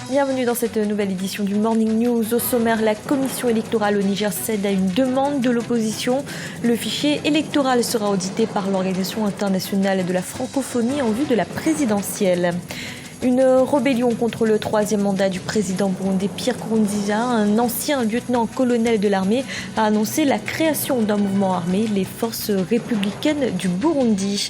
Bienvenue dans cette nouvelle édition du Morning News. Au sommaire, la commission électorale au Niger cède à une demande de l'opposition. Le fichier électoral sera audité par l'Organisation internationale de la francophonie en vue de la présidentielle. Une rébellion contre le troisième mandat du président burundais Pierre Nkurunziza, un ancien lieutenant-colonel de l'armée, a annoncé la création d'un mouvement armé, les forces républicaines du Burundi.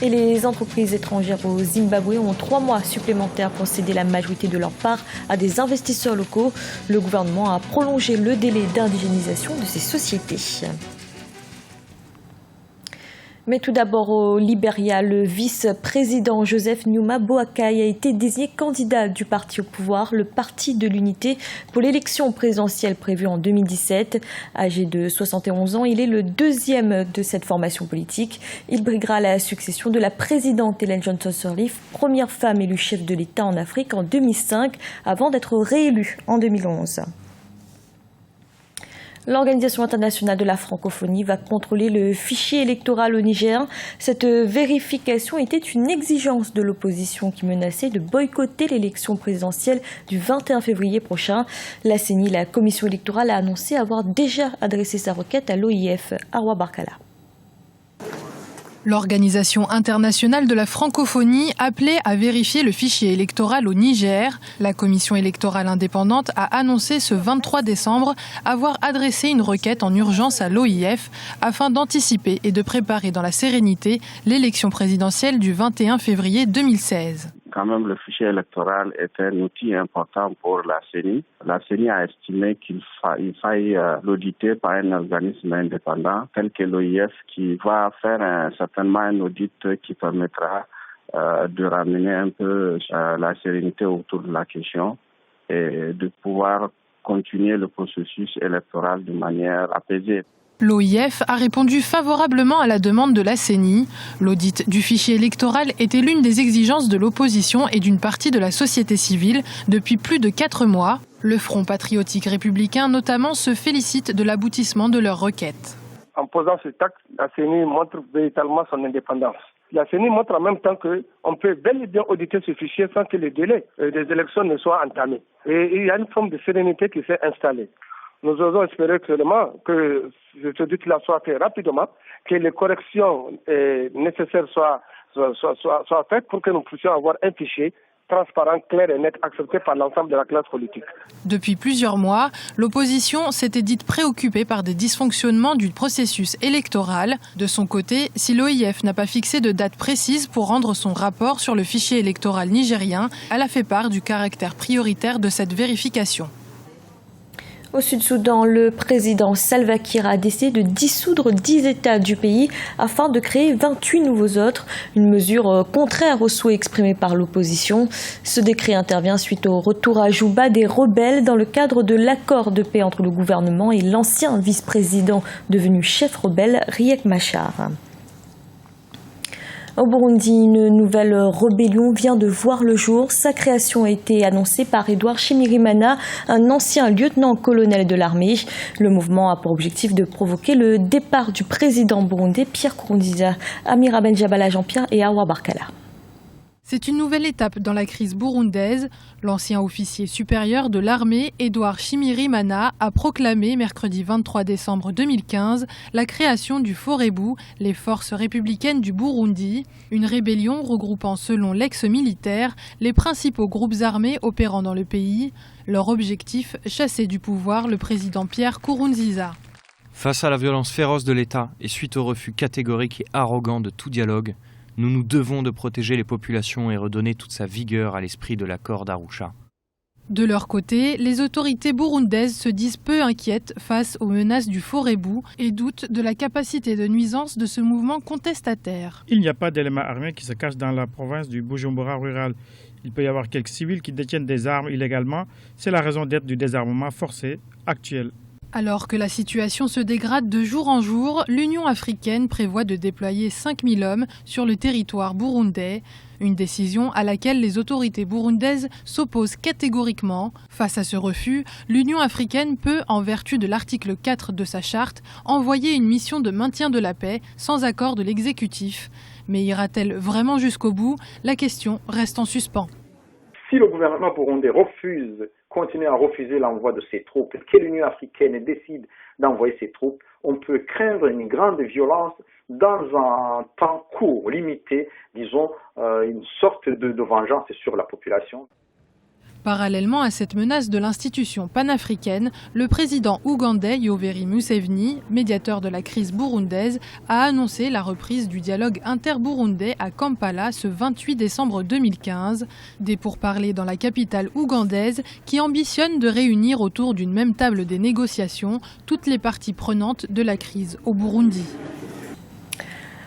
Et les entreprises étrangères au Zimbabwe ont 3 mois supplémentaires pour céder la majorité de leur part à des investisseurs locaux. Le gouvernement a prolongé le délai d'indigénisation de ces sociétés. Mais tout d'abord au Libéria, le vice-président Joseph Numa Boakai a été désigné candidat du parti au pouvoir, le Parti de l'Unité, pour l'élection présidentielle prévue en 2017. Âgé de 71 ans, il est le deuxième de cette formation politique. Il briguera la succession de la présidente Ellen Johnson Sirleaf, première femme élue chef de l'État en Afrique en 2005, avant d'être réélue en 2011. L'Organisation internationale de la francophonie va contrôler le fichier électoral au Niger. Cette vérification était une exigence de l'opposition qui menaçait de boycotter l'élection présidentielle du 21 février prochain. La CENI, la commission électorale, a annoncé avoir déjà adressé sa requête à l'OIF. Arwa Barkala. L'Organisation internationale de la francophonie appelait à vérifier le fichier électoral au Niger. La commission électorale indépendante a annoncé ce 23 décembre avoir adressé une requête en urgence à l'OIF afin d'anticiper et de préparer dans la sérénité l'élection présidentielle du 21 février 2016. Quand même, le fichier électoral est un outil important pour la CENI. La CENI a estimé qu'il faille l'auditer par un organisme indépendant tel que l'OIF qui va faire certainement un audit qui permettra de ramener un peu la sérénité autour de la question et de pouvoir continuer le processus électoral de manière apaisée. L'OIF a répondu favorablement à la demande de la CENI. L'audit du fichier électoral était l'une des exigences de l'opposition et d'une partie de la société civile depuis plus de 4 mois. Le Front patriotique républicain notamment se félicite de l'aboutissement de leur requête. En posant ce acte, la CENI montre véritablement son indépendance. La CENI montre en même temps qu'on peut bel et bien auditer ce fichier sans que les délais des élections ne soient entamés. Et il y a une forme de sérénité qui s'est installée. Nous osons espérer clairement que ce audit-là soit fait rapidement, que les corrections nécessaires soient faites pour que nous puissions avoir un fichier transparent, clair et net, accepté par l'ensemble de la classe politique. Depuis plusieurs mois, l'opposition s'était dite préoccupée par des dysfonctionnements du processus électoral. De son côté, si l'OIF n'a pas fixé de date précise pour rendre son rapport sur le fichier électoral nigérien, elle a fait part du caractère prioritaire de cette vérification. Au Sud-Soudan, le président Salva Kiir a décidé de dissoudre 10 États du pays afin de créer 28 nouveaux autres, une mesure contraire aux souhaits exprimés par l'opposition. Ce décret intervient suite au retour à Juba des rebelles dans le cadre de l'accord de paix entre le gouvernement et l'ancien vice-président devenu chef rebelle Riek Machar. Au Burundi, une nouvelle rébellion vient de voir le jour. Sa création a été annoncée par Edouard Shimirimana, un ancien lieutenant-colonel de l'armée. Le mouvement a pour objectif de provoquer le départ du président burundais Pierre Nkurunziza. Amira Benjabala Jean-Pierre et Awa Barkala. C'est une nouvelle étape dans la crise burundaise. L'ancien officier supérieur de l'armée, Edouard Shimirimana, a proclamé mercredi 23 décembre 2015 la création du Forebu, les forces républicaines du Burundi, une rébellion regroupant selon l'ex-militaire les principaux groupes armés opérant dans le pays. Leur objectif, chasser du pouvoir le président Pierre Nkurunziza. Face à la violence féroce de l'État et suite au refus catégorique et arrogant de tout dialogue, nous nous devons de protéger les populations et redonner toute sa vigueur à l'esprit de l'accord d'Arusha. De leur côté, les autorités burundaises se disent peu inquiètes face aux menaces du Forebu et doutent de la capacité de nuisance de ce mouvement contestataire. Il n'y a pas d'éléments armés qui se cachent dans la province du Bujumbura rural. Il peut y avoir quelques civils qui détiennent des armes illégalement. C'est la raison d'être du désarmement forcé actuel. Alors que la situation se dégrade de jour en jour, l'Union africaine prévoit de déployer 5000 hommes sur le territoire burundais. Une décision à laquelle les autorités burundaises s'opposent catégoriquement. Face à ce refus, l'Union africaine peut, en vertu de l'article 4 de sa charte, envoyer une mission de maintien de la paix sans accord de l'exécutif. Mais ira-t-elle vraiment jusqu'au bout? La question reste en suspens. Si le gouvernement burundais continue à refuser l'envoi de ses troupes, que l'Union africaine décide d'envoyer ses troupes, on peut craindre une grande violence dans un temps court, limité, disons, une sorte de vengeance sur la population. Parallèlement à cette menace de l'institution panafricaine, le président ougandais Yoweri Museveni, médiateur de la crise burundaise, a annoncé la reprise du dialogue inter-burundais à Kampala ce 28 décembre 2015. Des pourparlers dans la capitale ougandaise qui ambitionnent de réunir autour d'une même table des négociations toutes les parties prenantes de la crise au Burundi.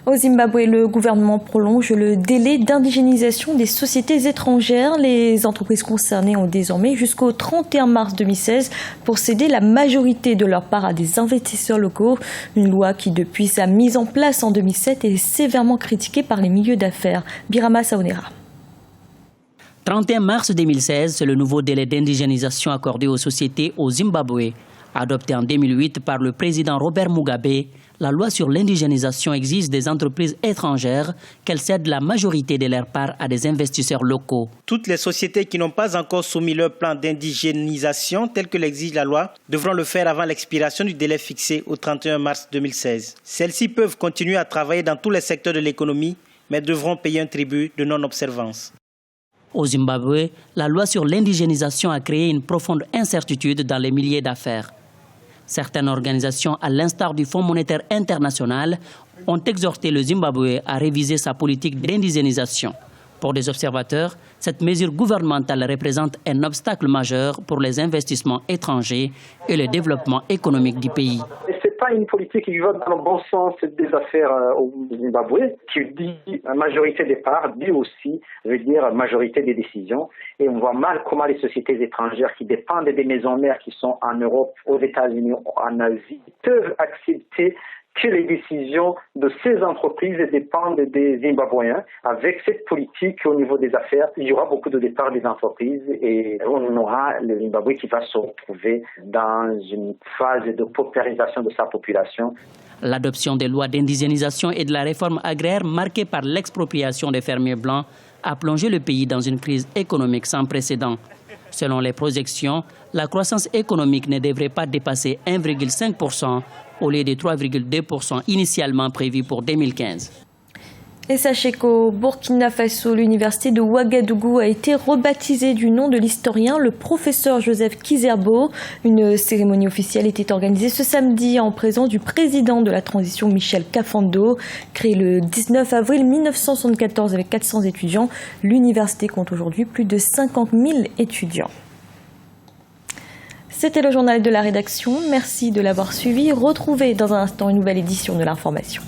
Au Zimbabwe, le gouvernement prolonge le délai d'indigénisation des sociétés étrangères. Les entreprises concernées ont désormais jusqu'au 31 mars 2016 pour céder la majorité de leur part à des investisseurs locaux. Une loi qui, depuis sa mise en place en 2007, est sévèrement critiquée par les milieux d'affaires. Birama Saonera. 31 mars 2016, c'est le nouveau délai d'indigénisation accordé aux sociétés au Zimbabwe. Adopté en 2008 par le président Robert Mugabe, la loi sur l'indigénisation exige des entreprises étrangères qu'elles cèdent la majorité de leur part à des investisseurs locaux. Toutes les sociétés qui n'ont pas encore soumis leur plan d'indigénisation tel que l'exige la loi devront le faire avant l'expiration du délai fixé au 31 mars 2016. Celles-ci peuvent continuer à travailler dans tous les secteurs de l'économie, mais devront payer un tribut de non-observance. Au Zimbabwe, la loi sur l'indigénisation a créé une profonde incertitude dans les milieux d'affaires. Certaines organisations, à l'instar du Fonds monétaire international, ont exhorté le Zimbabwe à réviser sa politique d'indigénisation. Pour des observateurs, cette mesure gouvernementale représente un obstacle majeur pour les investissements étrangers et le développement économique du pays. Ce n'est pas une politique qui va dans le bon sens des affaires au Zimbabwe, qui dit majorité des parts, dit aussi, veut dire majorité des décisions. Et on voit mal comment les sociétés étrangères qui dépendent des maisons mères qui sont en Europe, aux États-Unis, en Asie, peuvent accepter que les décisions de ces entreprises dépendent des Zimbabwéens. Avec cette politique au niveau des affaires, il y aura beaucoup de départs des entreprises et on aura le Zimbabwe qui va se retrouver dans une phase de paupérisation de sa population. L'adoption des lois d'indigénisation et de la réforme agraire marquée par l'expropriation des fermiers blancs a plongé le pays dans une crise économique sans précédent. Selon les projections, la croissance économique ne devrait pas dépasser 1,5% au lieu des 3,2% initialement prévus pour 2015. Et sachez qu'au Burkina Faso, l'université de Ouagadougou a été rebaptisée du nom de l'historien, le professeur Joseph Kizerbo. Une cérémonie officielle était organisée ce samedi en présence du président de la transition, Michel Kafando. Créée le 19 avril 1974 avec 400 étudiants, l'université compte aujourd'hui plus de 50 000 étudiants. C'était le journal de la rédaction. Merci de l'avoir suivi. Retrouvez dans un instant une nouvelle édition de l'information.